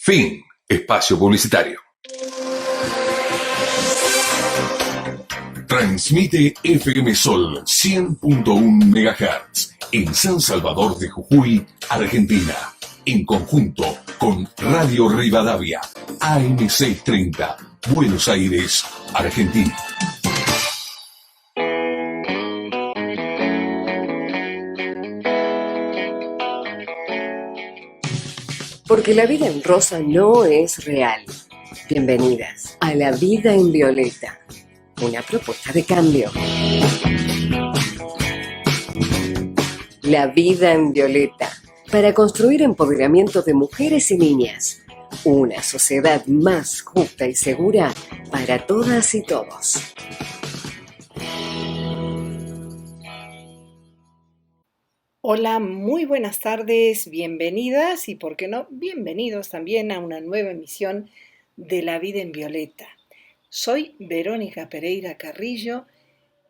Fin. Espacio publicitario. Transmite FM Sol 100.1 MHz en San Salvador de Jujuy, Argentina, en conjunto con Radio Rivadavia, AM630, Buenos Aires, Argentina. Porque la vida en rosa no es real. Bienvenidas a La Vida en Violeta, una propuesta de cambio. La Vida en Violeta, para construir empoderamiento de mujeres y niñas. Una sociedad más justa y segura para todas y todos. Hola, muy buenas tardes, bienvenidas y, por qué no, bienvenidos también a una nueva emisión de La Vida en Violeta. Soy Verónica Pereira Carrillo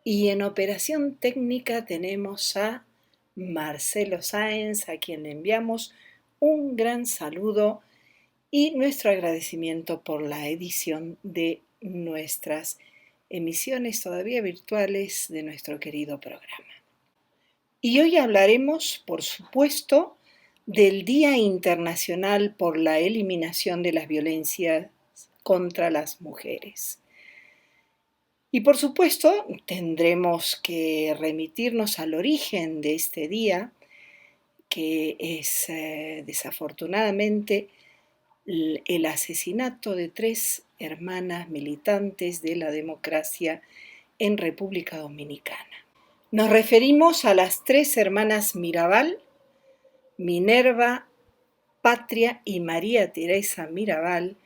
y en operación técnica tenemos a Marcelo Sáenz, a quien le enviamos un gran saludo y nuestro agradecimiento por la edición de nuestras emisiones todavía virtuales de nuestro querido programa. Y hoy hablaremos, por supuesto, del Día Internacional por la Eliminación de las Violencias contra las Mujeres. Y por supuesto, tendremos que remitirnos al origen de este día, que es desafortunadamente el asesinato de 3 hermanas militantes de la democracia en República Dominicana. Nos referimos a las 3 hermanas Mirabal, Minerva, Patria y María Teresa Mirabal,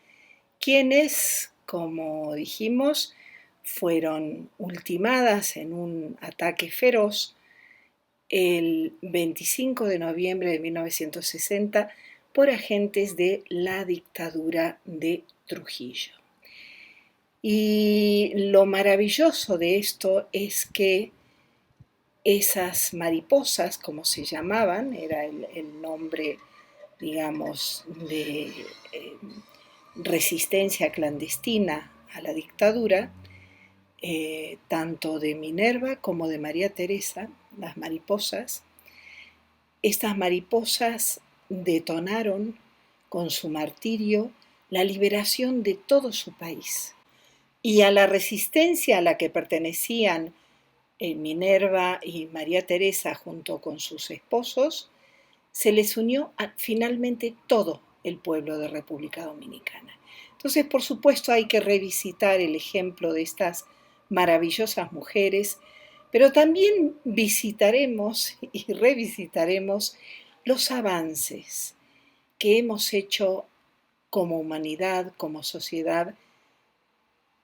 quienes, como dijimos, fueron ultimadas en un ataque feroz el 25 de noviembre de 1960 por agentes de la dictadura de Trujillo. Y lo maravilloso de esto es que esas mariposas, como se llamaban, era el nombre, digamos, de resistencia clandestina a la dictadura, tanto de Minerva como de María Teresa, las mariposas. Estas mariposas detonaron con su martirio la liberación de todo su país. Y a la resistencia a la que pertenecían Minerva y María Teresa junto con sus esposos, se les unió finalmente todo el pueblo de República Dominicana. Entonces, por supuesto, hay que revisitar el ejemplo de estas maravillosas mujeres, pero también visitaremos y revisitaremos los avances que hemos hecho como humanidad, como sociedad,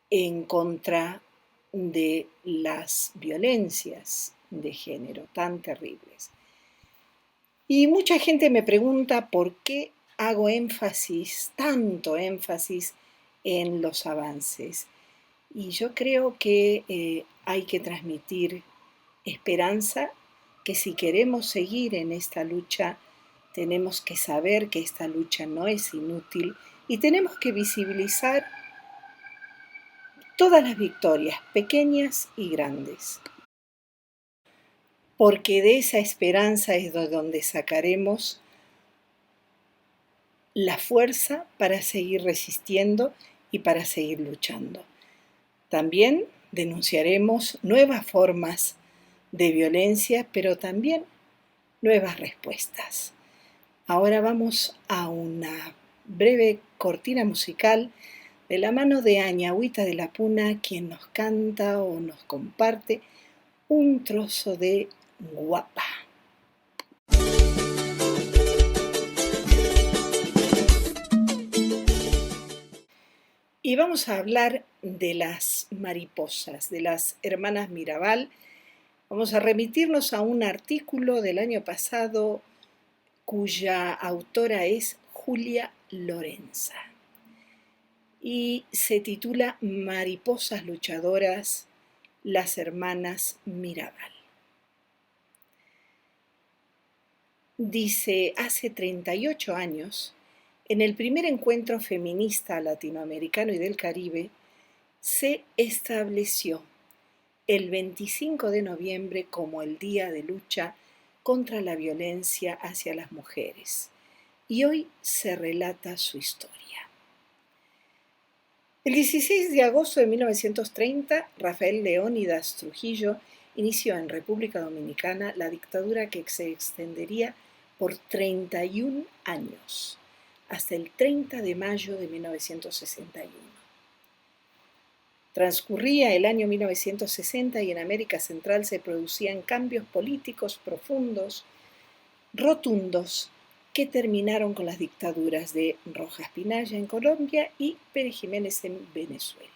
en contra de las violencias de género tan terribles. Y mucha gente me pregunta por qué hago tanto énfasis en los avances. Y yo creo que hay que transmitir esperanza, que si queremos seguir en esta lucha, tenemos que saber que esta lucha no es inútil y tenemos que visibilizar todas las victorias, pequeñas y grandes. Porque de esa esperanza es de donde sacaremos la fuerza para seguir resistiendo y para seguir luchando. También denunciaremos nuevas formas de violencia, pero también nuevas respuestas. Ahora vamos a una breve cortina musical de la mano de Añagüita de la Puna, quien nos canta o nos comparte un trozo de Guapa. Y vamos a hablar de las mariposas, de las hermanas Mirabal. Vamos a remitirnos a un artículo del año pasado cuya autora es Julia Lorenza y se titula Mariposas luchadoras, las hermanas Mirabal. Dice, hace 38 años, En el primer encuentro feminista latinoamericano y del Caribe, se estableció el 25 de noviembre como el Día de Lucha contra la Violencia hacia las Mujeres, y hoy se relata su historia. El 16 de agosto de 1930, Rafael Leónidas Trujillo inició en República Dominicana la dictadura que se extendería por 31 años, hasta el 30 de mayo de 1961. Transcurría el año 1960 y en América Central se producían cambios políticos profundos, rotundos, que terminaron con las dictaduras de Rojas Pinalla en Colombia y Pérez Jiménez en Venezuela.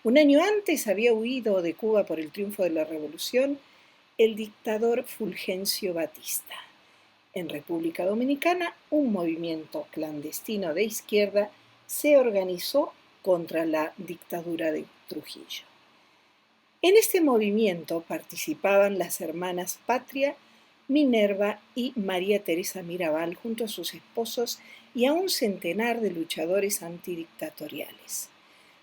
Un año antes había huido de Cuba por el triunfo de la revolución el dictador Fulgencio Batista. En República Dominicana, un movimiento clandestino de izquierda se organizó contra la dictadura de Trujillo. En este movimiento participaban las hermanas Patria, Minerva y María Teresa Mirabal junto a sus esposos y a un centenar de luchadores antidictatoriales.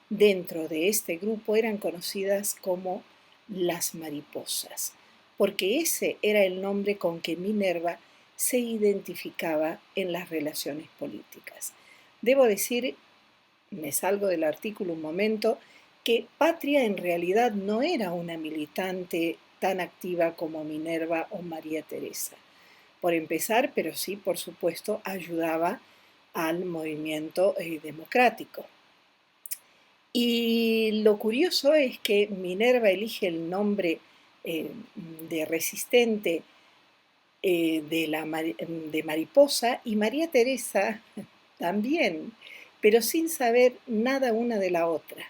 Dentro de este grupo eran conocidas como las mariposas, porque ese era el nombre con que Minerva se identificaba en las relaciones políticas. Debo decir, me salgo del artículo un momento, que Patria en realidad no era una militante tan activa como Minerva o María Teresa, por empezar, pero sí, por supuesto, ayudaba al movimiento democrático. Y lo curioso es que Minerva elige el nombre de resistente de mariposa y María Teresa también, pero sin saber nada una de la otra.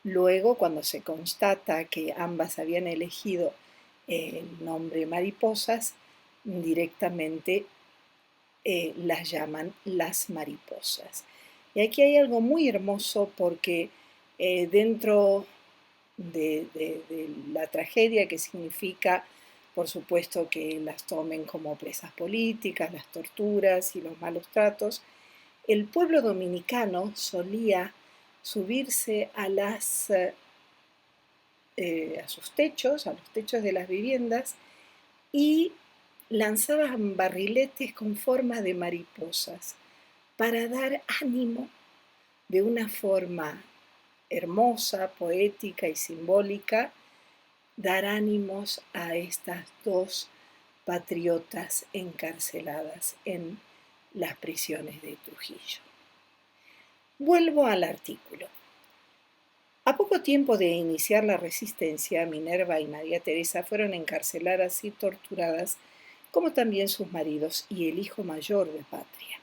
Luego, cuando se constata que ambas habían elegido el nombre mariposas, directamente las llaman las mariposas. Y aquí hay algo muy hermoso porque dentro de la tragedia que significa, por supuesto, que las tomen como presas políticas, las torturas y los malos tratos, el pueblo dominicano solía subirse a sus techos, a los techos de las viviendas, y lanzaban barriletes con forma de mariposas para dar ánimo de una forma hermosa, poética y simbólica, dar ánimos a estas dos patriotas encarceladas en las prisiones de Trujillo. Vuelvo al artículo. A poco tiempo de iniciar la resistencia, Minerva y María Teresa fueron encarceladas y torturadas, como también sus maridos y el hijo mayor de Patria.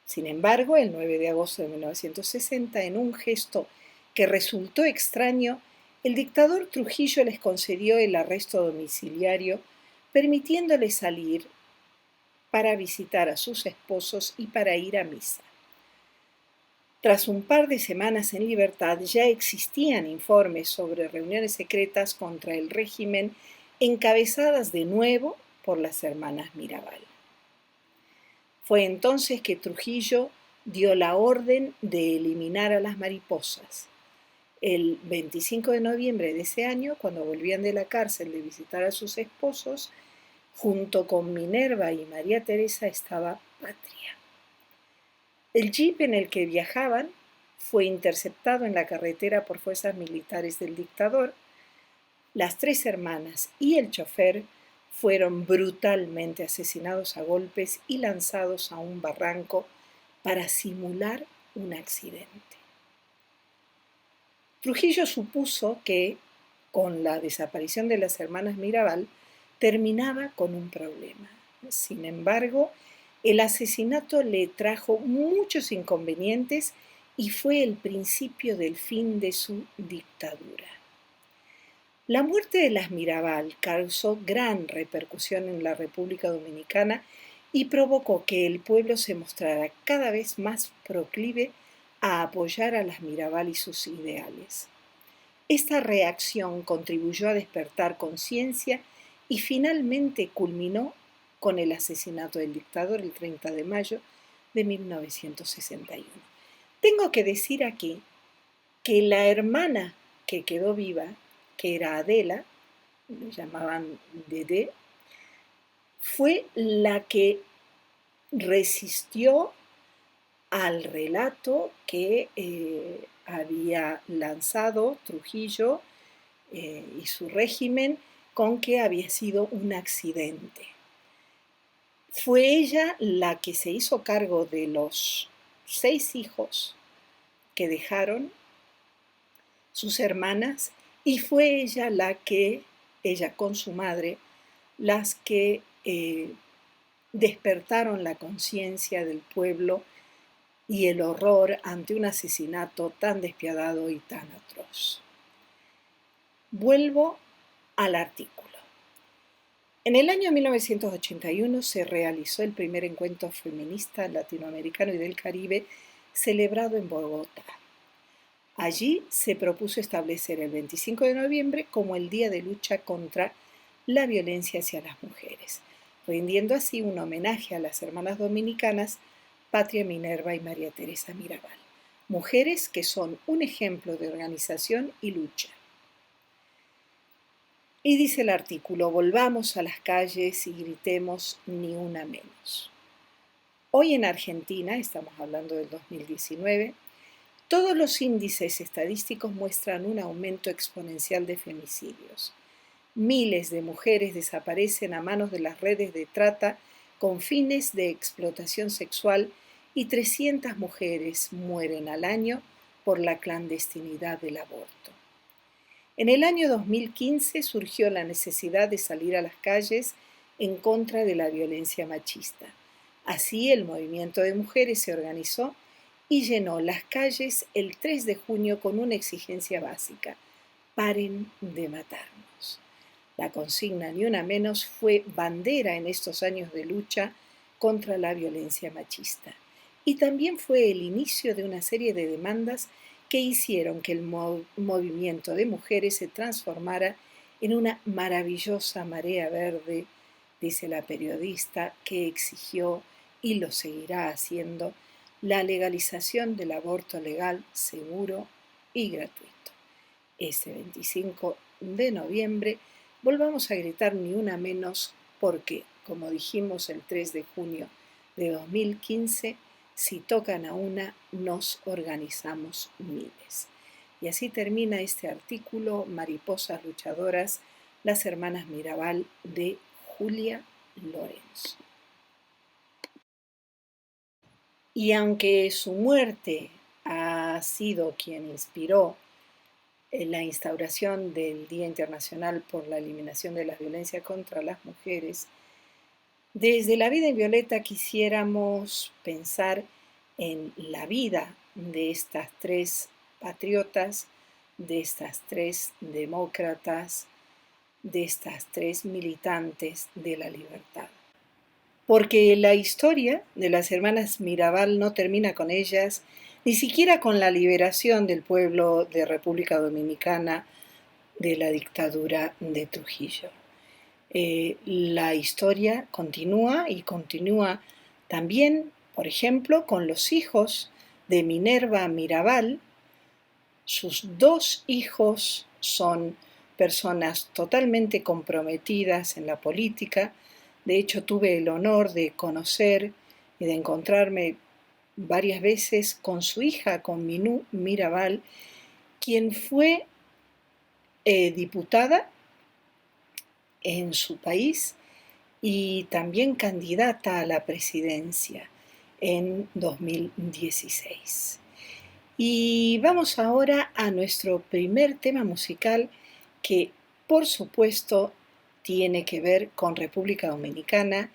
Sin embargo, el 9 de agosto de 1960, en un gesto que resultó extraño, el dictador Trujillo les concedió el arresto domiciliario, permitiéndoles salir para visitar a sus esposos y para ir a misa. Tras un par de semanas en libertad, ya existían informes sobre reuniones secretas contra el régimen, encabezadas de nuevo por las hermanas Mirabal. Fue entonces que Trujillo dio la orden de eliminar a las mariposas. El 25 de noviembre de ese año, cuando volvían de la cárcel de visitar a sus esposos, junto con Minerva y María Teresa estaba Patria. El jeep en el que viajaban fue interceptado en la carretera por fuerzas militares del dictador. Las tres hermanas y el chofer fueron brutalmente asesinados a golpes y lanzados a un barranco para simular un accidente. Trujillo supuso que, con la desaparición de las hermanas Mirabal, terminaba con un problema. Sin embargo, el asesinato le trajo muchos inconvenientes y fue el principio del fin de su dictadura. La muerte de las Mirabal causó gran repercusión en la República Dominicana y provocó que el pueblo se mostrara cada vez más proclive a apoyar a las Mirabal y sus ideales. Esta reacción contribuyó a despertar conciencia y finalmente culminó con el asesinato del dictador el 30 de mayo de 1961. Tengo que decir aquí que la hermana que quedó viva, que era Adela, le llamaban Dede, fue la que resistió al relato que había lanzado Trujillo y su régimen con que había sido un accidente. Fue ella la que se hizo cargo de los 6 hijos que dejaron sus hermanas y fue ella ella con su madre, las que despertaron la conciencia del pueblo y el horror ante un asesinato tan despiadado y tan atroz. Vuelvo al artículo. En el año 1981 se realizó el primer encuentro feminista latinoamericano y del Caribe celebrado en Bogotá. Allí se propuso establecer el 25 de noviembre como el Día de Lucha contra la Violencia hacia las Mujeres, rindiendo así un homenaje a las hermanas dominicanas Patria Minerva y María Teresa Mirabal, mujeres que son un ejemplo de organización y lucha. Y dice el artículo, volvamos a las calles y gritemos ni una menos. Hoy en Argentina, estamos hablando del 2019, todos los índices estadísticos muestran un aumento exponencial de femicidios. Miles de mujeres desaparecen a manos de las redes de trata con fines de explotación sexual y 300 mujeres mueren al año por la clandestinidad del aborto. En el año 2015 surgió la necesidad de salir a las calles en contra de la violencia machista. Así, el movimiento de mujeres se organizó y llenó las calles el 3 de junio con una exigencia básica: paren de matarnos. La consigna Ni una menos fue bandera en estos años de lucha contra la violencia machista. Y también fue el inicio de una serie de demandas que hicieron que el movimiento de mujeres se transformara en una maravillosa marea verde, dice la periodista, que exigió, y lo seguirá haciendo, la legalización del aborto legal, seguro y gratuito. Este 25 de noviembre volvamos a gritar ni una menos porque, como dijimos el 3 de junio de 2015, si tocan a una, nos organizamos miles. Y así termina este artículo, Mariposas Luchadoras, las hermanas Mirabal, de Julia Lorenzo. Y aunque su muerte ha sido quien inspiró la instauración del Día Internacional por la Eliminación de la Violencia contra las Mujeres, desde La Vida en Violeta quisiéramos pensar en la vida de estas 3 patriotas, de estas 3 demócratas, de estas 3 militantes de la libertad. Porque la historia de las hermanas Mirabal no termina con ellas, ni siquiera con la liberación del pueblo de República Dominicana de la dictadura de Trujillo. La historia continúa y continúa también, por ejemplo, con los hijos de Minerva Mirabal. Sus 2 hijos son personas totalmente comprometidas en la política. De hecho, tuve el honor de conocer y de encontrarme varias veces con su hija, con Minú Mirabal, quien fue diputada en su país y también candidata a la presidencia en 2016. Y vamos ahora a nuestro primer tema musical que, por supuesto, tiene que ver con República Dominicana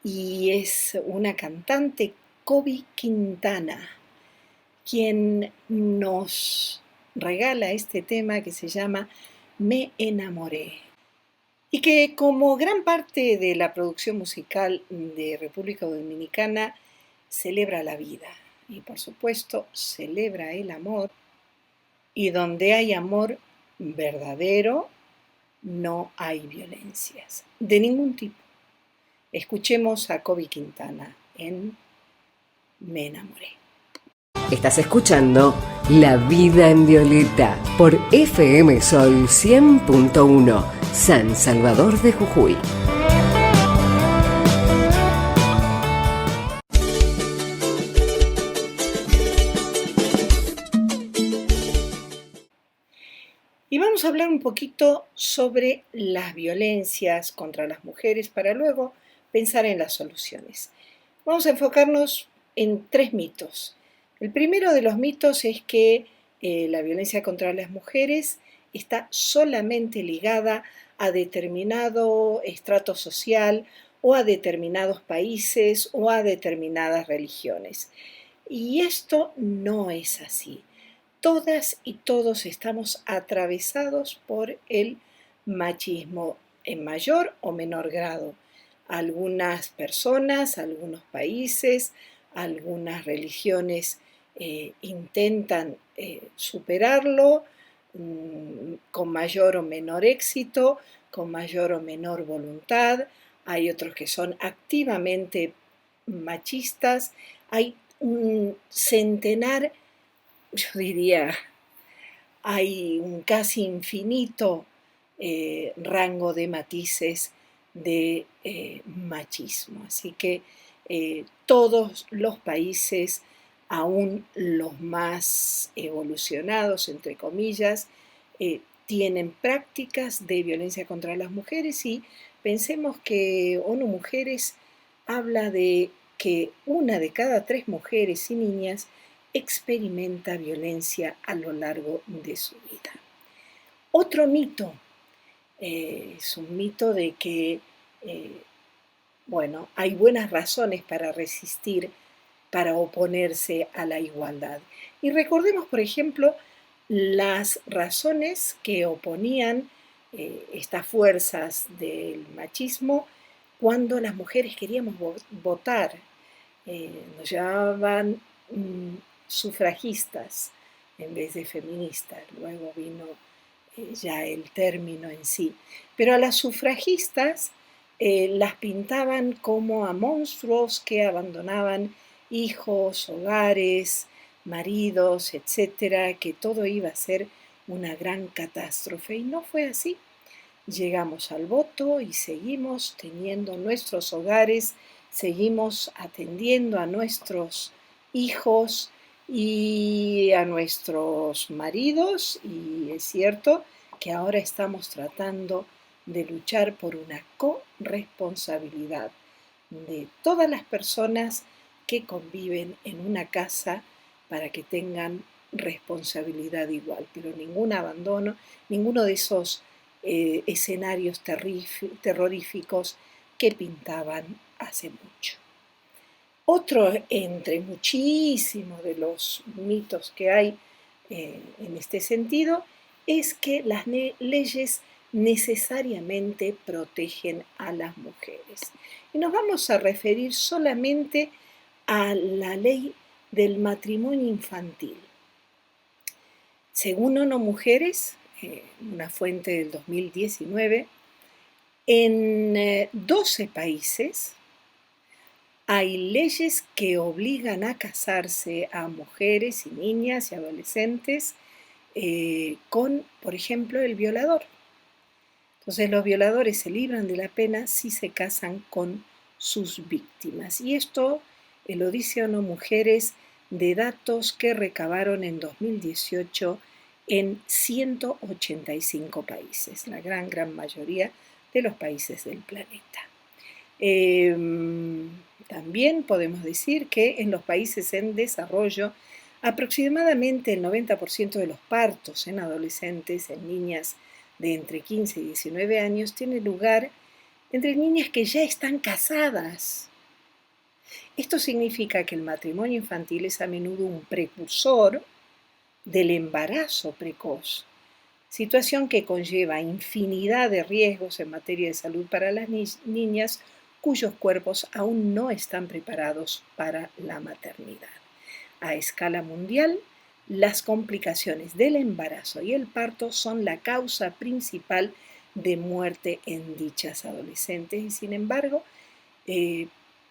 y es una cantante, Koby Quintana, quien nos regala este tema que se llama Me enamoré. Y que como gran parte de la producción musical de República Dominicana celebra la vida y por supuesto celebra el amor, y donde hay amor verdadero no hay violencias de ningún tipo. Escuchemos a Koby Quintana en me enamoré. Estás escuchando La Vida en Violeta por FM Sol 100.1, San Salvador de Jujuy. Y vamos a hablar un poquito sobre las violencias contra las mujeres para luego pensar en las soluciones. Vamos a enfocarnos en 3 mitos. El primero de los mitos es que la violencia contra las mujeres está solamente ligada a determinado estrato social o a determinados países o a determinadas religiones. Y esto no es así. Todas y todos estamos atravesados por el machismo en mayor o menor grado. Algunas personas, algunos países, algunas religiones intentan superarlo con mayor o menor éxito, con mayor o menor voluntad. Hay otros que son activamente machistas. Hay un centenar, yo diría, hay un casi infinito rango de matices de machismo. Así que todos los países, aún los más evolucionados, entre comillas, tienen prácticas de violencia contra las mujeres, y pensemos que ONU Mujeres habla de que 1 de cada 3 mujeres y niñas experimenta violencia a lo largo de su vida. Otro mito es un mito de que hay buenas razones para resistir, para oponerse a la igualdad. Y recordemos, por ejemplo, las razones que oponían estas fuerzas del machismo cuando las mujeres queríamos votar. Nos llamaban sufragistas en vez de feministas. Luego vino ya el término en sí. Pero a las sufragistas las pintaban como a monstruos que abandonaban hijos, hogares, maridos, etcétera, que todo iba a ser una gran catástrofe. Y no fue así. Llegamos al voto y seguimos teniendo nuestros hogares, seguimos atendiendo a nuestros hijos y a nuestros maridos, y es cierto que ahora estamos tratando de luchar por una corresponsabilidad de todas las personas que conviven en una casa para que tengan responsabilidad igual, pero ningún abandono, ninguno de esos escenarios terroríficos que pintaban hace mucho. Otro entre muchísimos de los mitos que hay en este sentido es que las leyes necesariamente protegen a las mujeres. Y nos vamos a referir solamente a la ley del matrimonio infantil. Según ONU Mujeres, una fuente del 2019, en 12 países hay leyes que obligan a casarse a mujeres y niñas y adolescentes con, por ejemplo, el violador. Entonces los violadores se libran de la pena si se casan con sus víctimas. Y esto lo dice ONU Mujeres de datos que recabaron en 2018 en 185 países, la gran mayoría de los países del planeta. También podemos decir que en los países en desarrollo, aproximadamente el 90% de los partos en adolescentes, en niñas de entre 15 y 19 años, tiene lugar entre niñas que ya están casadas. Esto significa que el matrimonio infantil es a menudo un precursor del embarazo precoz, situación que conlleva infinidad de riesgos en materia de salud para las niñas cuyos cuerpos aún no están preparados para la maternidad. A escala mundial, las complicaciones del embarazo y el parto son la causa principal de muerte en dichas adolescentes, y sin embargo,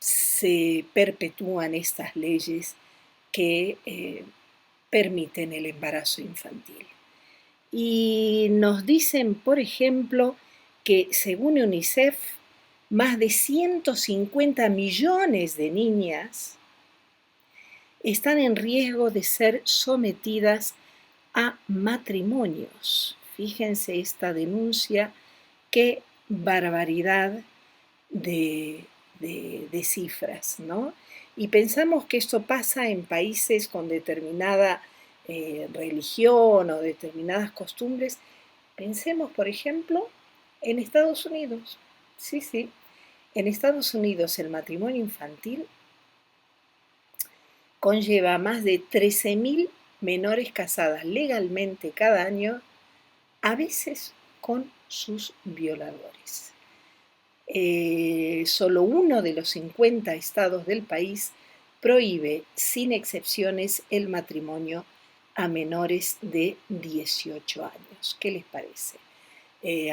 se perpetúan estas leyes que permiten el embarazo infantil. Y nos dicen, por ejemplo, que según UNICEF, más de 150 millones de niñas están en riesgo de ser sometidas a matrimonios. Fíjense esta denuncia, qué barbaridad de cifras, ¿no? Y pensamos que esto pasa en países con determinada religión o determinadas costumbres. Pensemos, por ejemplo, en Estados Unidos. Sí, sí. En Estados Unidos el matrimonio infantil conlleva más de 13.000 menores casadas legalmente cada año, a veces con sus violadores. Solo uno de los 50 estados del país prohíbe sin excepciones el matrimonio a menores de 18 años. ¿Qué les parece?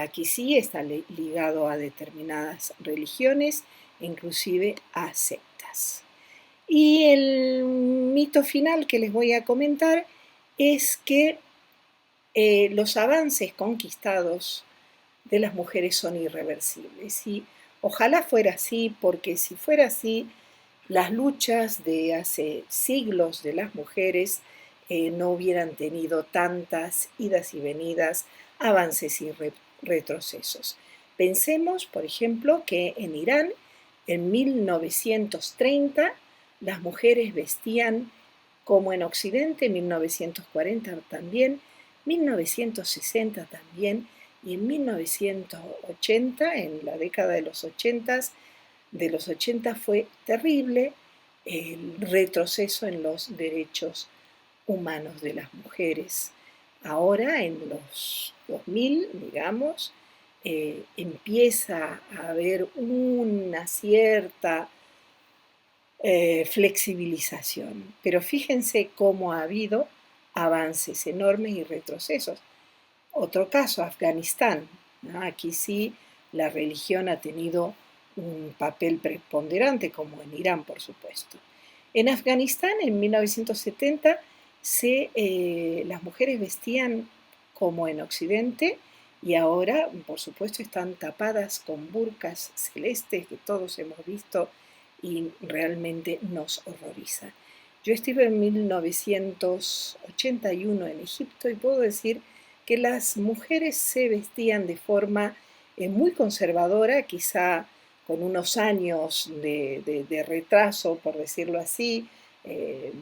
Aquí sí está ligado a determinadas religiones, inclusive a sectas. Y el mito final que les voy a comentar es que los avances conquistados de las mujeres son irreversibles. Y ojalá fuera así, porque si fuera así, las luchas de hace siglos de las mujeres no hubieran tenido tantas idas y venidas, avances y retrocesos. Pensemos, por ejemplo, que en Irán, en 1930, las mujeres vestían como en Occidente, en 1940 también, 1960 también, y en 1980, en la década de los 80, fue terrible el retroceso en los derechos humanos de las mujeres. Ahora, en los 2000, digamos, empieza a haber una cierta flexibilización, pero fíjense cómo ha habido avances enormes y retrocesos. Otro caso, Afganistán, ¿no? Aquí sí la religión ha tenido un papel preponderante, como en Irán, por supuesto. En Afganistán, en 1970, las mujeres vestían como en Occidente y ahora, por supuesto, están tapadas con burkas celestes que todos hemos visto y realmente nos horroriza. Yo estuve en 1981 en Egipto y puedo decir que las mujeres se vestían de forma muy conservadora, quizá con unos años de retraso, por decirlo así.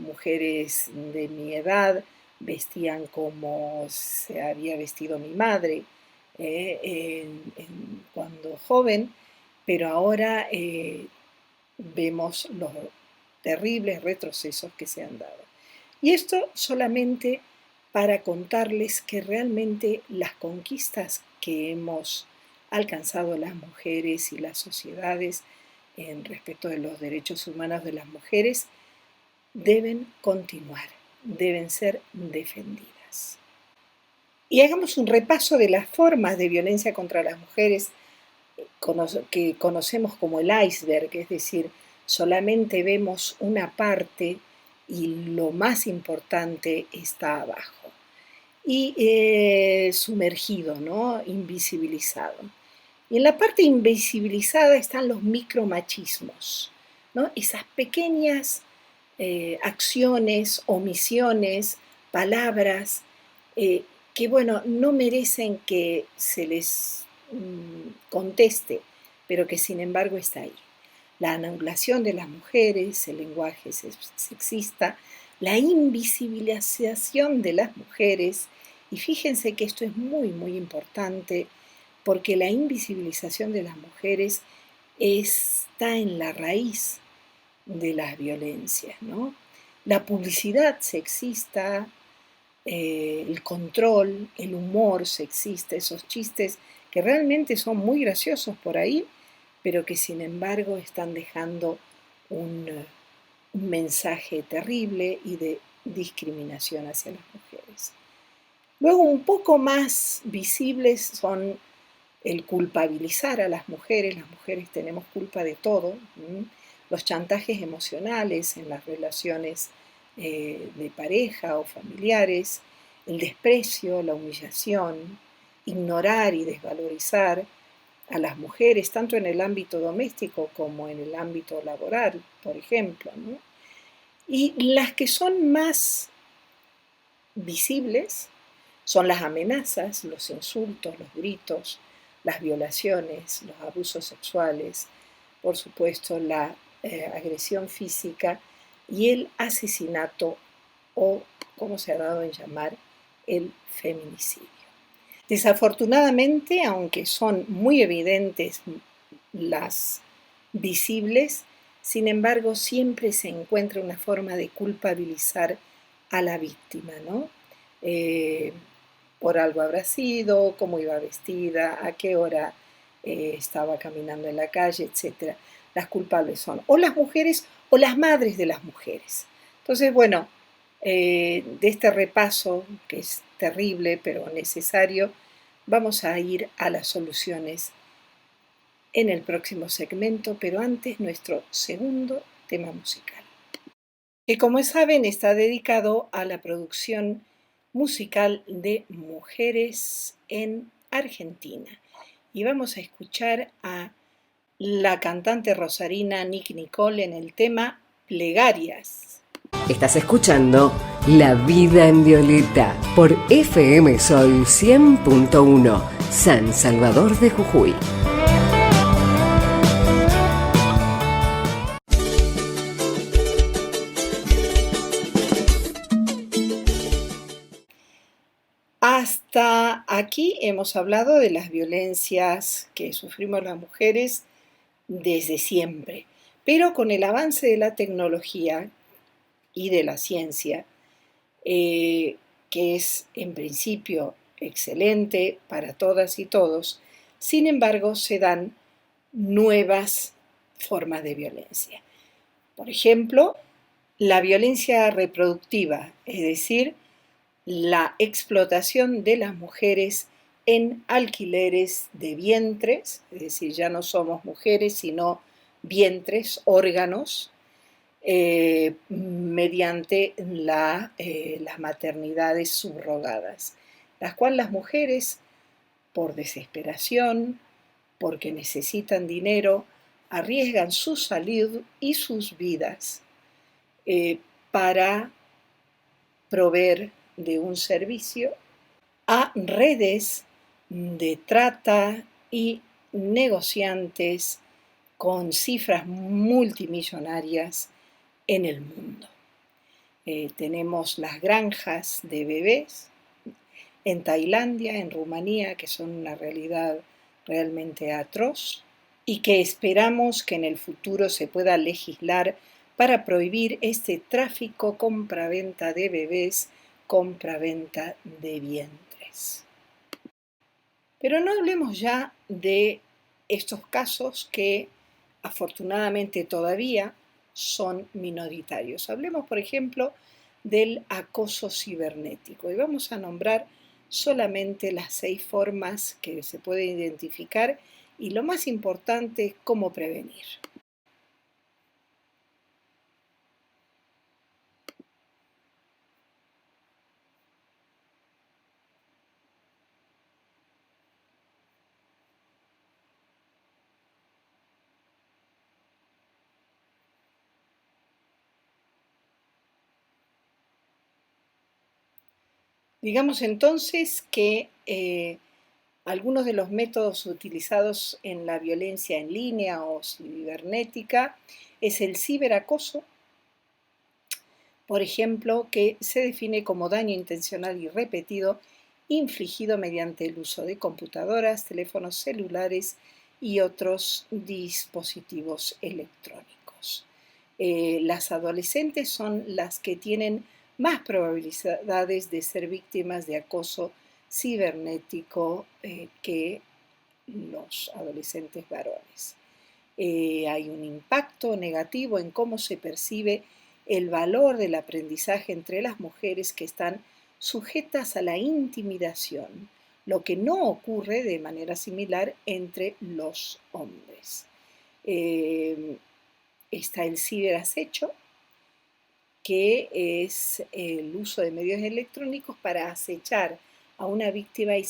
Mujeres de mi edad vestían como se había vestido mi madre cuando joven, pero ahora vemos los terribles retrocesos que se han dado. Y esto solamente para contarles que realmente las conquistas que hemos alcanzado las mujeres y las sociedades en respecto de los derechos humanos de las mujeres deben continuar, deben ser defendidas. Y hagamos un repaso de las formas de violencia contra las mujeres que conocemos como el iceberg, es decir, solamente vemos una parte y lo más importante está abajo. Y sumergido, ¿no? Invisibilizado. Y en la parte invisibilizada están los micromachismos, ¿no? Esas pequeñas acciones, omisiones, palabras que, bueno, no merecen que se les conteste, pero que sin embargo está ahí. La anulación de las mujeres, el lenguaje sexista, la invisibilización de las mujeres, y fíjense que esto es muy, muy importante, porque la invisibilización de las mujeres está en la raíz de las violencias, ¿no? La publicidad sexista, el control, el humor sexista, esos chistes que realmente son muy graciosos por ahí, pero que sin embargo están dejando un mensaje terrible y de discriminación hacia las mujeres. Luego, un poco más visibles son el culpabilizar a las mujeres tenemos culpa de todo, los chantajes emocionales en las relaciones de pareja o familiares, el desprecio, la humillación, ignorar y desvalorizar a las mujeres, tanto en el ámbito doméstico como en el ámbito laboral, por ejemplo, ¿no? Y las que son más visibles son las amenazas, los insultos, los gritos, las violaciones, los abusos sexuales, por supuesto la agresión física y el asesinato o, como se ha dado en llamar, el feminicidio. Desafortunadamente, aunque son muy evidentes las visibles, sin embargo, siempre se encuentra una forma de culpabilizar a la víctima, ¿no? Por algo habrá sido, cómo iba vestida, a qué hora estaba caminando en la calle, etc. Las culpables son o las mujeres o las madres de las mujeres. Entonces, bueno, de este repaso, que es terrible pero necesario, vamos a ir a las soluciones en el próximo segmento, pero antes nuestro segundo tema musical, que como saben está dedicado a la producción musical de mujeres en Argentina. Y vamos a escuchar a la cantante rosarina Nicki Nicole en el tema Plegarias. Estás escuchando La Vida en Violeta por FM Sol 100.1, San Salvador de Jujuy. Hasta aquí hemos hablado de las violencias que sufrimos las mujeres desde siempre, pero con el avance de la tecnología y de la ciencia, que es en principio excelente para todas y todos, sin embargo se dan nuevas formas de violencia. Por ejemplo, la violencia reproductiva, es decir, la explotación de las mujeres en alquileres de vientres, es decir, ya no somos mujeres, sino vientres, órganos, mediante las maternidades subrogadas, las cuales las mujeres, por desesperación, porque necesitan dinero, arriesgan su salud y sus vidas para proveer de un servicio a redes de trata y negociantes con cifras multimillonarias en el mundo. Tenemos las granjas de bebés en Tailandia, en Rumanía, que son una realidad realmente atroz y que esperamos que en el futuro se pueda legislar para prohibir este tráfico, compraventa de bebés, compraventa de vientres. Pero no hablemos ya de estos casos que afortunadamente todavía son minoritarios. Hablemos, por ejemplo, del acoso cibernético y vamos a nombrar solamente las 6 formas que se pueden identificar y lo más importante, cómo prevenir. Digamos entonces que algunos de los métodos utilizados en la violencia en línea o cibernética es el ciberacoso, por ejemplo, que se define como daño intencional y repetido infligido mediante el uso de computadoras, teléfonos celulares y otros dispositivos electrónicos. Las adolescentes son las que tienen más probabilidades de ser víctimas de acoso cibernético que los adolescentes varones. Hay un impacto negativo en cómo se percibe el valor del aprendizaje entre las mujeres que están sujetas a la intimidación, lo que no ocurre de manera similar entre los hombres. está el ciberacecho, que es el uso de medios electrónicos para acechar a una víctima y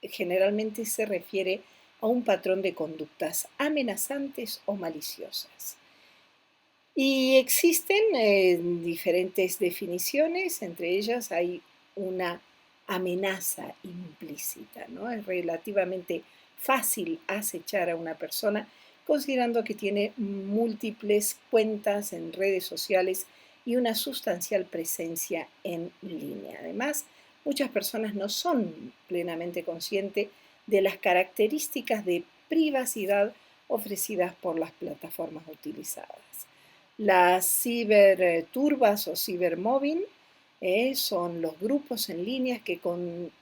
generalmente se refiere a un patrón de conductas amenazantes o maliciosas. Y existen diferentes definiciones, entre ellas hay una amenaza implícita, ¿no? Es relativamente fácil acechar a una persona considerando que tiene múltiples cuentas en redes sociales y una sustancial presencia en línea. Además, muchas personas no son plenamente conscientes de las características de privacidad ofrecidas por las plataformas utilizadas. Las ciberturbas o cibermobbing son los grupos en línea que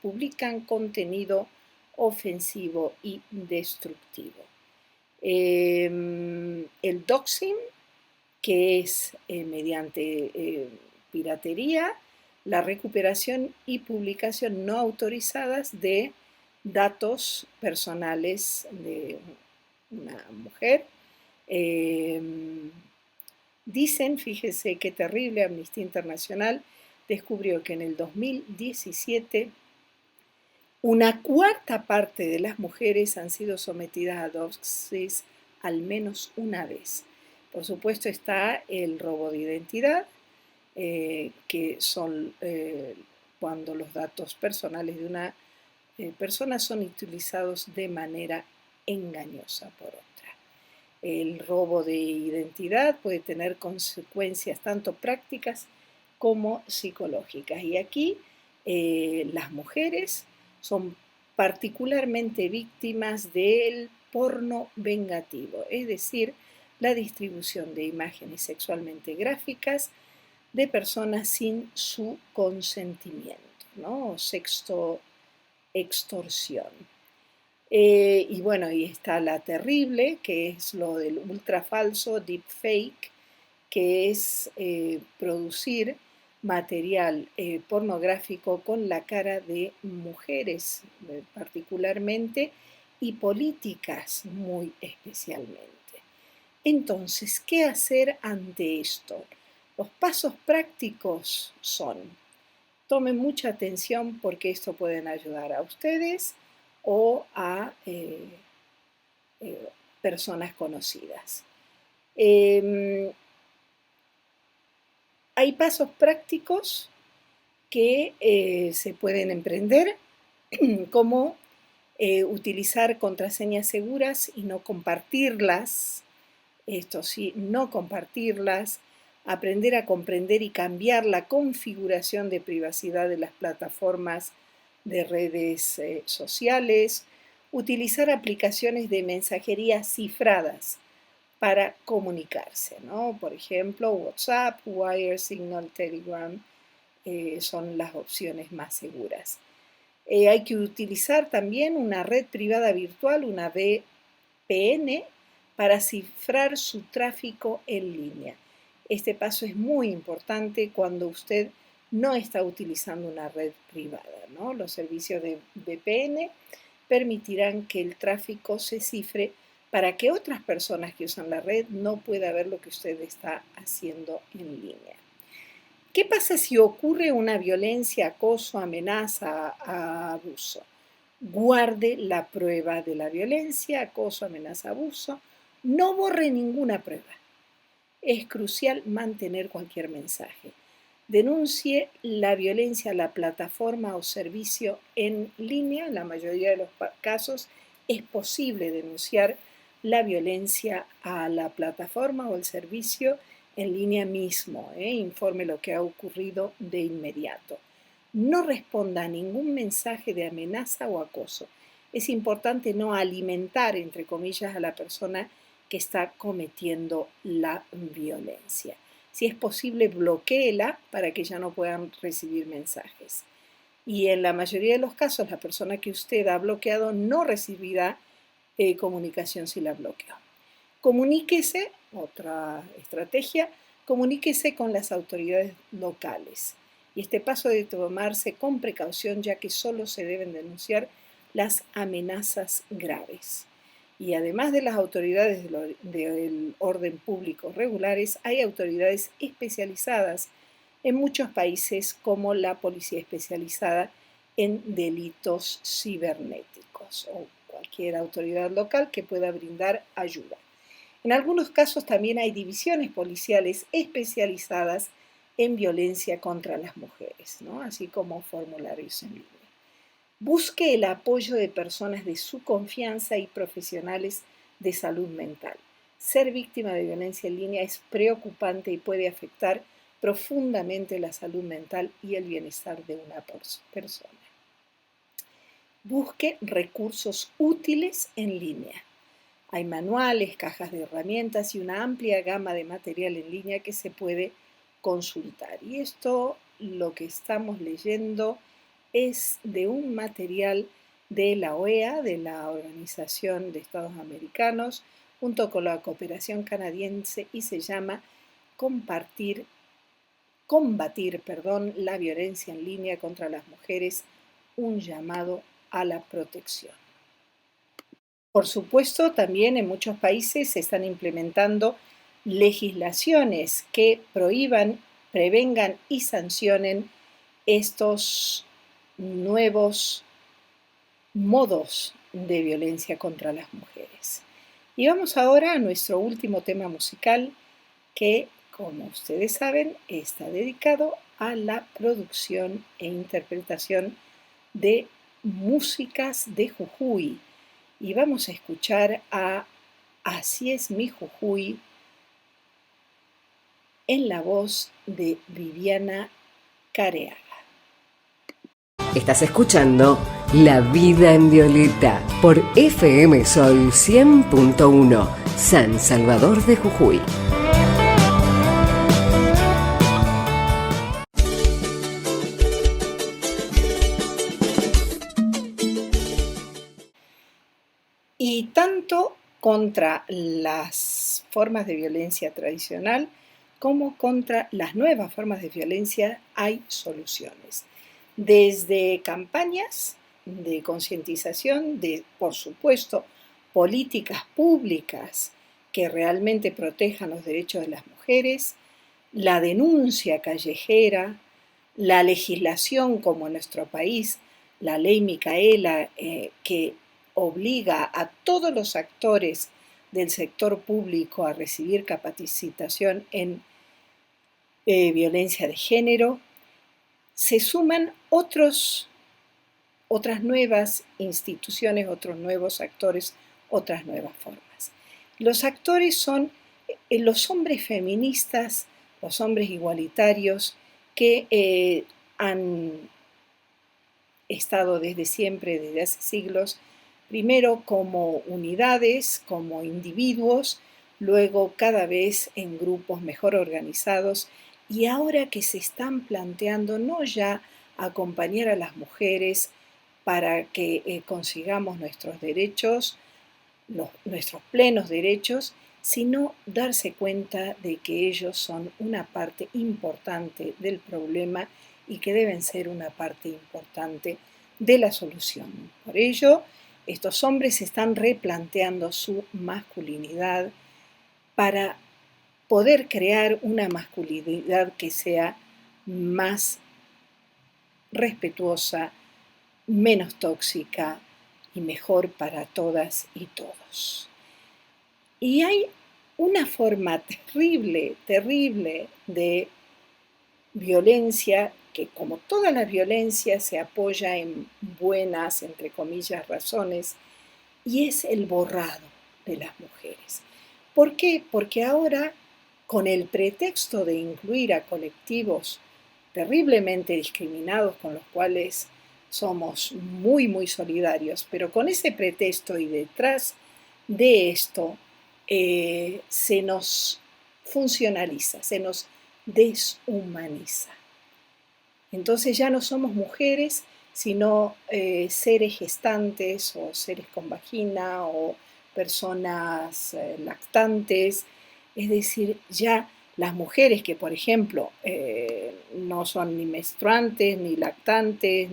publican contenido ofensivo y destructivo. El doxing, que es mediante piratería, la recuperación y publicación no autorizadas de datos personales de una mujer. Dicen, fíjese qué terrible, Amnistía Internacional descubrió que en el 2017 una cuarta parte de las mujeres han sido sometidas a doxing al menos una vez. Por supuesto está el robo de identidad, que son cuando los datos personales de una persona son utilizados de manera engañosa por otra. El robo de identidad puede tener consecuencias tanto prácticas como psicológicas. Y aquí las mujeres son particularmente víctimas del porno vengativo, es decir, la distribución de imágenes sexualmente gráficas de personas sin su consentimiento, ¿no? Sextoextorsión. Y bueno, y está la terrible, que es lo del ultrafalso, deepfake, que es producir material pornográfico con la cara de mujeres particularmente y políticas muy especialmente. Entonces, ¿qué hacer ante esto? Los pasos prácticos son: tomen mucha atención porque esto pueden ayudar a ustedes o a personas conocidas. Hay pasos prácticos que se pueden emprender, como utilizar contraseñas seguras y no compartirlas. Esto sí, no compartirlas, aprender a comprender y cambiar la configuración de privacidad de las plataformas de redes sociales, utilizar aplicaciones de mensajería cifradas para comunicarse, ¿no? Por ejemplo, WhatsApp, Wire, Signal, Telegram son las opciones más seguras. Hay que utilizar también una red privada virtual, una VPN, para cifrar su tráfico en línea. Este paso es muy importante cuando usted no está utilizando una red privada, ¿no? Los servicios de VPN permitirán que el tráfico se cifre para que otras personas que usan la red no puedan ver lo que usted está haciendo en línea. ¿Qué pasa si ocurre una violencia, acoso, amenaza, abuso? Guarde la prueba de la violencia, acoso, amenaza, abuso. No borre ninguna prueba. Es crucial mantener cualquier mensaje. Denuncie la violencia a la plataforma o servicio en línea. En la mayoría de los casos es posible denunciar la violencia a la plataforma o el servicio en línea mismo. Informe lo que ha ocurrido de inmediato. No responda a ningún mensaje de amenaza o acoso. Es importante no alimentar, entre comillas, a la persona que está cometiendo la violencia. Si es posible, bloquéela para que ya no puedan recibir mensajes. Y en la mayoría de los casos, la persona que usted ha bloqueado no recibirá comunicación si la bloqueó. Comuníquese, otra estrategia, comuníquese con las autoridades locales. Y este paso debe tomarse con precaución, ya que solo se deben denunciar las amenazas graves. Y además de las autoridades del orden público regulares, hay autoridades especializadas en muchos países como la Policía Especializada en Delitos Cibernéticos o cualquier autoridad local que pueda brindar ayuda. En algunos casos también hay divisiones policiales especializadas en violencia contra las mujeres, ¿no? Así como formularios en línea. Busque el apoyo de personas de su confianza y profesionales de salud mental. Ser víctima de violencia en línea es preocupante y puede afectar profundamente la salud mental y el bienestar de una persona. Busque recursos útiles en línea. Hay manuales, cajas de herramientas y una amplia gama de material en línea que se puede consultar. Y esto, lo que estamos leyendo, es de un material de la OEA, de la Organización de Estados Americanos, junto con la cooperación canadiense, y se llama Combatir, la violencia en línea contra las mujeres, un llamado a la protección. Por supuesto, también en muchos países se están implementando legislaciones que prohíban, prevengan y sancionen estos nuevos modos de violencia contra las mujeres. Y vamos ahora a nuestro último tema musical que, como ustedes saben, está dedicado a la producción e interpretación de músicas de Jujuy. Y vamos a escuchar a Así es mi Jujuy en la voz de Viviana Careaga. Estás escuchando La Vida en Violeta por FM Sol 100.1, San Salvador de Jujuy. Y tanto contra las formas de violencia tradicional como contra las nuevas formas de violencia hay soluciones. Desde campañas de concientización, de, por supuesto, políticas públicas que realmente protejan los derechos de las mujeres, la denuncia callejera, la legislación como en nuestro país, la ley Micaela, que obliga a todos los actores del sector público a recibir capacitación en violencia de género. Se suman otras nuevas instituciones, otros nuevos actores, otras nuevas formas. Los actores son los hombres feministas, los hombres igualitarios que han estado desde siempre, desde hace siglos, primero como unidades, como individuos, luego cada vez en grupos mejor organizados, y ahora que se están planteando no ya acompañar a las mujeres para que consigamos nuestros derechos, nuestros plenos derechos, sino darse cuenta de que ellos son una parte importante del problema y que deben ser una parte importante de la solución. Por ello, estos hombres están replanteando su masculinidad para poder crear una masculinidad que sea más respetuosa, menos tóxica y mejor para todas y todos. Y hay una forma terrible de violencia que, como todas las violencias, se apoya en buenas, entre comillas, razones, y es el borrado de las mujeres. ¿Por qué? Porque ahora, con el pretexto de incluir a colectivos terriblemente discriminados con los cuales somos muy solidarios, pero con ese pretexto y detrás de esto se nos funcionaliza, se nos deshumaniza. Entonces ya no somos mujeres, sino seres gestantes o seres con vagina o personas lactantes. Es decir, ya las mujeres que, por ejemplo, no son ni menstruantes, ni lactantes,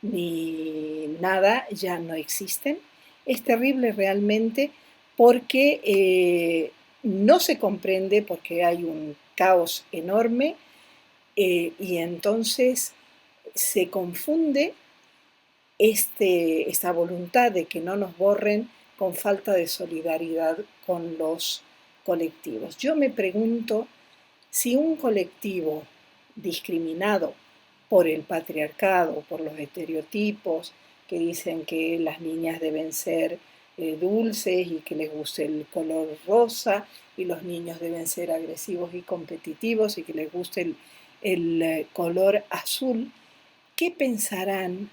ni nada, ya no existen. Es terrible realmente porque no se comprende, porque hay un caos enorme y entonces se confunde esta voluntad de que no nos borren con falta de solidaridad con los colectivos. Yo me pregunto si un colectivo discriminado por el patriarcado, por los estereotipos que dicen que las niñas deben ser dulces y que les guste el color rosa y los niños deben ser agresivos y competitivos y que les guste el color azul, ¿qué pensarán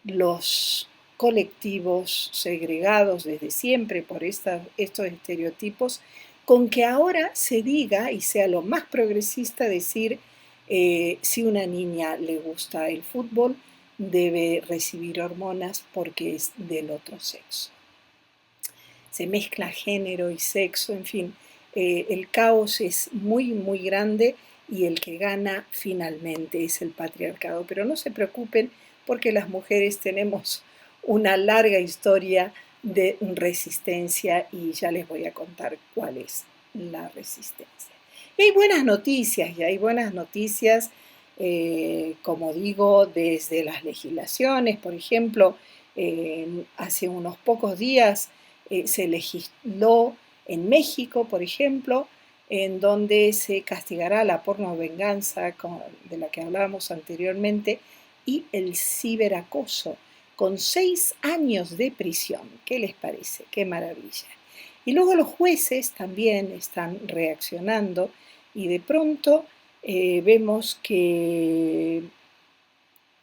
los colectivos segregados desde siempre por estos estereotipos, con que ahora se diga y sea lo más progresista decir si una niña le gusta el fútbol, debe recibir hormonas porque es del otro sexo? Se mezcla género y sexo, en fin, el caos es muy, muy grande y el que gana finalmente es el patriarcado. Pero no se preocupen porque las mujeres tenemos una larga historia de resistencia y ya les voy a contar cuál es la resistencia. Y hay buenas noticias, como digo, desde las legislaciones. Por ejemplo, hace unos pocos días se legisló en México, por ejemplo, en donde se castigará la pornovenganza de la que hablábamos anteriormente y el ciberacoso con 6 años de prisión. ¿Qué les parece? ¡Qué maravilla! Y luego los jueces también están reaccionando y de pronto vemos que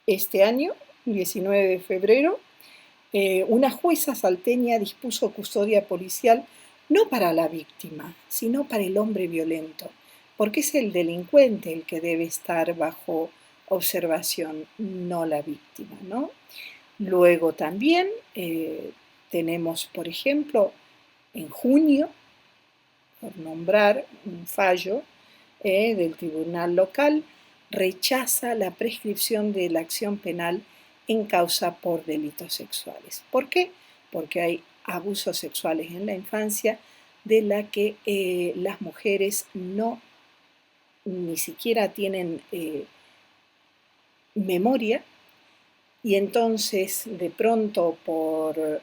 este año, 19 de febrero, una jueza salteña dispuso custodia policial no para la víctima, sino para el hombre violento, porque es el delincuente el que debe estar bajo observación, no la víctima, ¿no? Luego también tenemos, por ejemplo, en junio, por nombrar un fallo del tribunal local, rechaza la prescripción de la acción penal en causa por delitos sexuales. ¿Por qué? Porque hay abusos sexuales en la infancia de la que las mujeres no ni siquiera tienen memoria y entonces de pronto por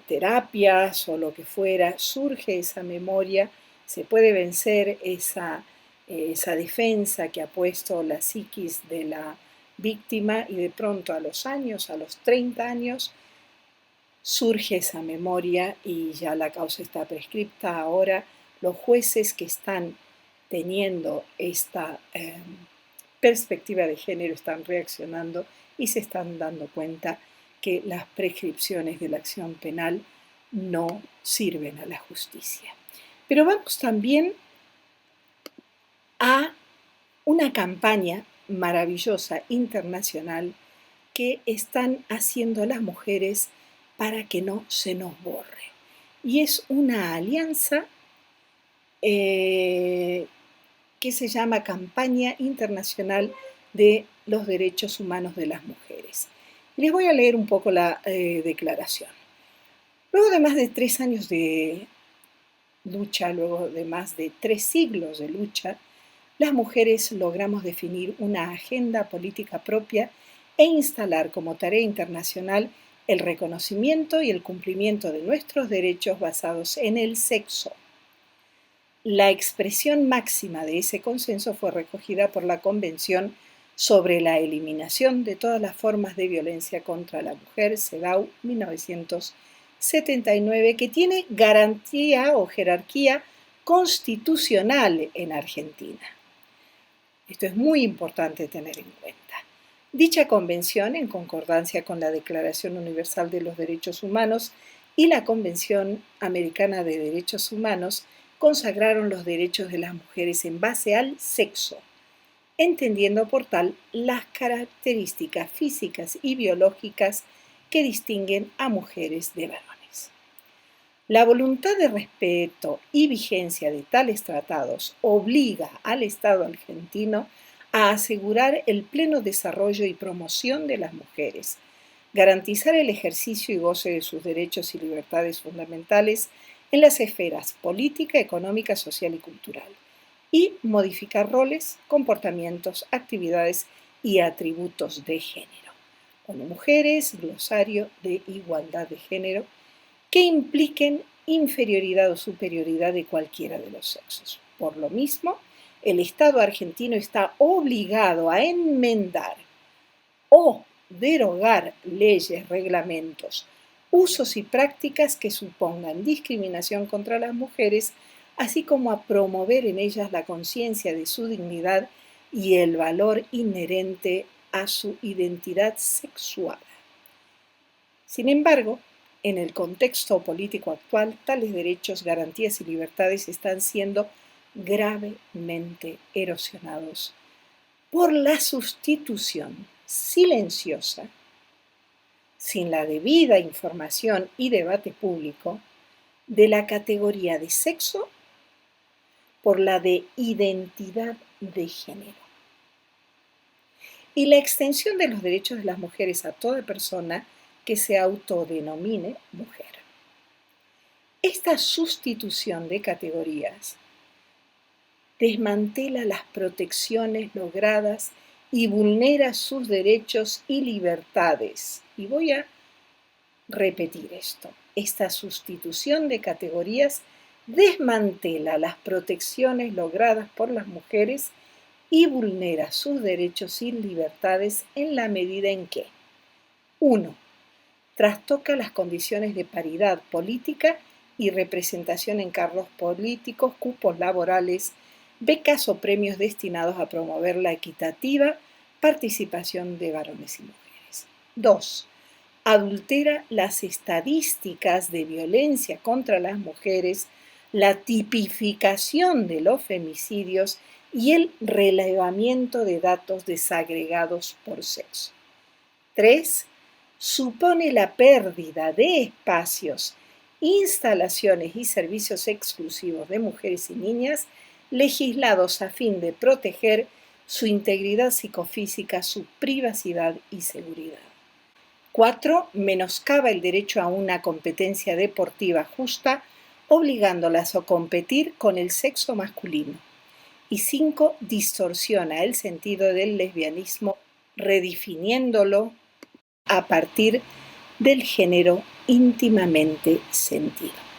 terapias o lo que fuera surge esa memoria, se puede vencer esa defensa que ha puesto la psiquis de la víctima y de pronto a los años, a los 30 años, surge esa memoria y ya la causa está prescripta. Ahora los jueces que están teniendo esta perspectiva de género están reaccionando y se están dando cuenta que las prescripciones de la acción penal no sirven a la justicia. Pero vamos también a una campaña maravillosa internacional que están haciendo las mujeres para que no se nos borre. Y es una alianza que se llama Campaña Internacional de los Derechos Humanos de las Mujeres. Les voy a leer un poco la declaración. Luego de más de 3 años de lucha, luego de más de 3 siglos de lucha, las mujeres logramos definir una agenda política propia e instalar como tarea internacional el reconocimiento y el cumplimiento de nuestros derechos basados en el sexo. La expresión máxima de ese consenso fue recogida por la Convención sobre la Eliminación de todas las formas de violencia contra la mujer, CEDAW 1979, que tiene garantía o jerarquía constitucional en Argentina. Esto es muy importante tener en cuenta. Dicha convención, en concordancia con la Declaración Universal de los Derechos Humanos y la Convención Americana de Derechos Humanos, consagraron los derechos de las mujeres en base al sexo, entendiendo por tal las características físicas y biológicas que distinguen a mujeres de varones. La voluntad de respeto y vigencia de tales tratados obliga al Estado argentino a asegurar el pleno desarrollo y promoción de las mujeres, garantizar el ejercicio y goce de sus derechos y libertades fundamentales en las esferas política, económica, social y cultural, y modificar roles, comportamientos, actividades y atributos de género. ONU Mujeres, glosario de igualdad de género, que impliquen inferioridad o superioridad de cualquiera de los sexos. Por lo mismo, el Estado argentino está obligado a enmendar o derogar leyes, reglamentos, usos y prácticas que supongan discriminación contra las mujeres, así como a promover en ellas la conciencia de su dignidad y el valor inherente a su identidad sexual. Sin embargo, en el contexto político actual, tales derechos, garantías y libertades están siendo gravemente erosionados por la sustitución silenciosa, sin la debida información y debate público, de la categoría de sexo por la de identidad de género. Y la extensión de los derechos de las mujeres a toda persona que se autodenomine mujer. Esta sustitución de categorías desmantela las protecciones logradas y vulnera sus derechos y libertades. Y voy a repetir esto. Esta sustitución de categorías desmantela las protecciones logradas por las mujeres y vulnera sus derechos y libertades en la medida en que 1. Trastoca las condiciones de paridad política y representación en cargos políticos, cupos laborales, becas o premios destinados a promover la equitativa participación de varones y mujeres. 2. Adultera las estadísticas de violencia contra las mujeres, la tipificación de los femicidios y el relevamiento de datos desagregados por sexo. 3. Supone la pérdida de espacios, instalaciones y servicios exclusivos de mujeres y niñas legislados a fin de proteger su integridad psicofísica, su privacidad y seguridad. 4. Menoscaba el derecho a una competencia deportiva justa, obligándolas a competir con el sexo masculino. Y 5. Distorsiona el sentido del lesbianismo, redefiniéndolo a partir del género íntimamente sentido.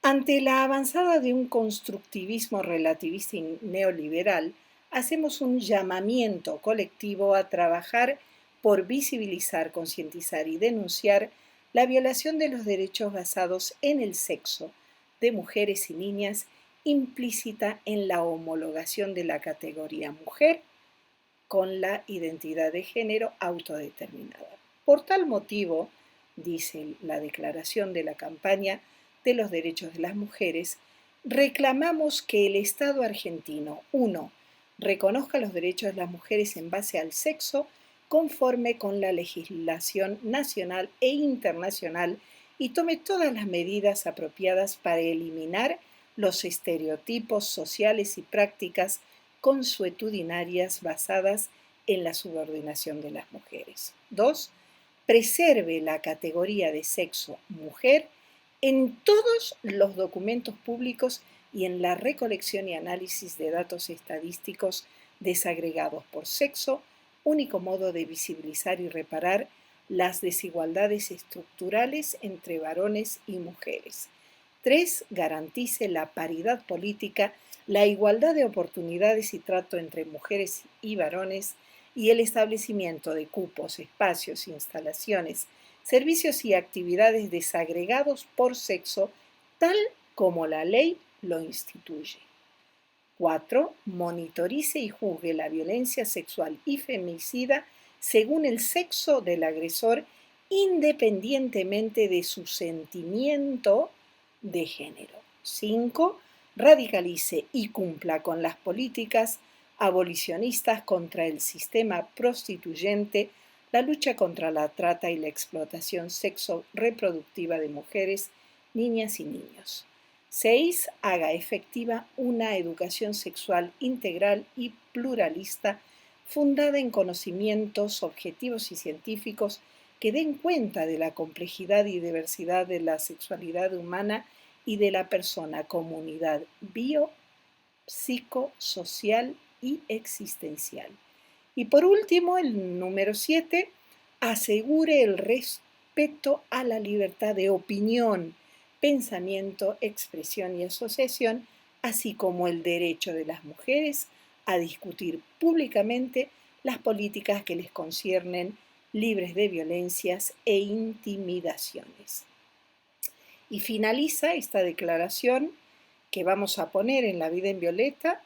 Ante la avanzada de un constructivismo relativista y neoliberal, hacemos un llamamiento colectivo a trabajar por visibilizar, concientizar y denunciar la violación de los derechos basados en el sexo de mujeres y niñas implícita en la homologación de la categoría mujer con la identidad de género autodeterminada. Por tal motivo, dice la declaración de la campaña de los derechos de las mujeres, reclamamos que el Estado argentino, 1. Reconozca los derechos de las mujeres en base al sexo conforme con la legislación nacional e internacional y tome todas las medidas apropiadas para eliminar los estereotipos sociales y prácticas consuetudinarias basadas en la subordinación de las mujeres. 2. Preserve la categoría de sexo mujer en todos los documentos públicos y en la recolección y análisis de datos estadísticos desagregados por sexo, único modo de visibilizar y reparar las desigualdades estructurales entre varones y mujeres. 3. Garantice la paridad política, la igualdad de oportunidades y trato entre mujeres y varones y el establecimiento de cupos, espacios, instalaciones, servicios y actividades desagregados por sexo, tal como la ley lo instituye. 4. Monitorice y juzgue la violencia sexual y femicida según el sexo del agresor, independientemente de su sentimiento de género. 5. Radicalice y cumpla con las políticas abolicionistas contra el sistema prostituyente, la lucha contra la trata y la explotación sexo-reproductiva de mujeres, niñas y niños. 6. Haga efectiva una educación sexual integral y pluralista, fundada en conocimientos objetivos y científicos que den cuenta de la complejidad y diversidad de la sexualidad humana y de la persona, comunidad bio, psicosocial y existencial. Y por último, el número 7, asegure el respeto a la libertad de opinión, pensamiento, expresión y asociación, así como el derecho de las mujeres a discutir públicamente las políticas que les conciernen, libres de violencias e intimidaciones. Y finaliza esta declaración que vamos a poner en La vida en violeta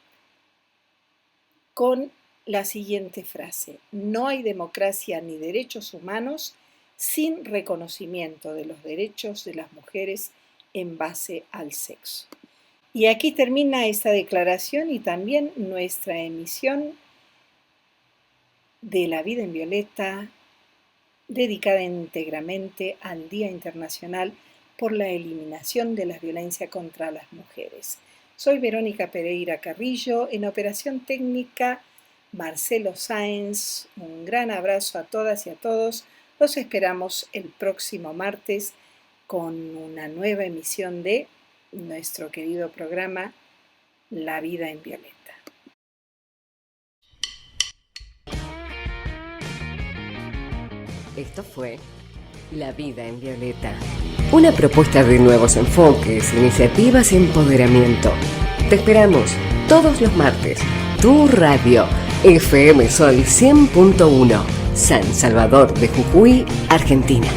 con la siguiente frase: no hay democracia ni derechos humanos sin reconocimiento de los derechos de las mujeres en base al sexo. Y aquí termina esta declaración y también nuestra emisión de La vida en violeta, dedicada íntegramente al Día Internacional por la Eliminación de la Violencia contra las Mujeres. Soy Verónica Pereira Carrillo, en operación técnica Marcelo Sáenz. Un gran abrazo a todas y a todos. Los esperamos el próximo martes con una nueva emisión de nuestro querido programa La vida en violeta. Esto fue La vida en violeta, una propuesta de nuevos enfoques, iniciativas y empoderamiento. Te esperamos todos los martes. Tu radio, FM Sol 100.1, San Salvador de Jujuy, Argentina.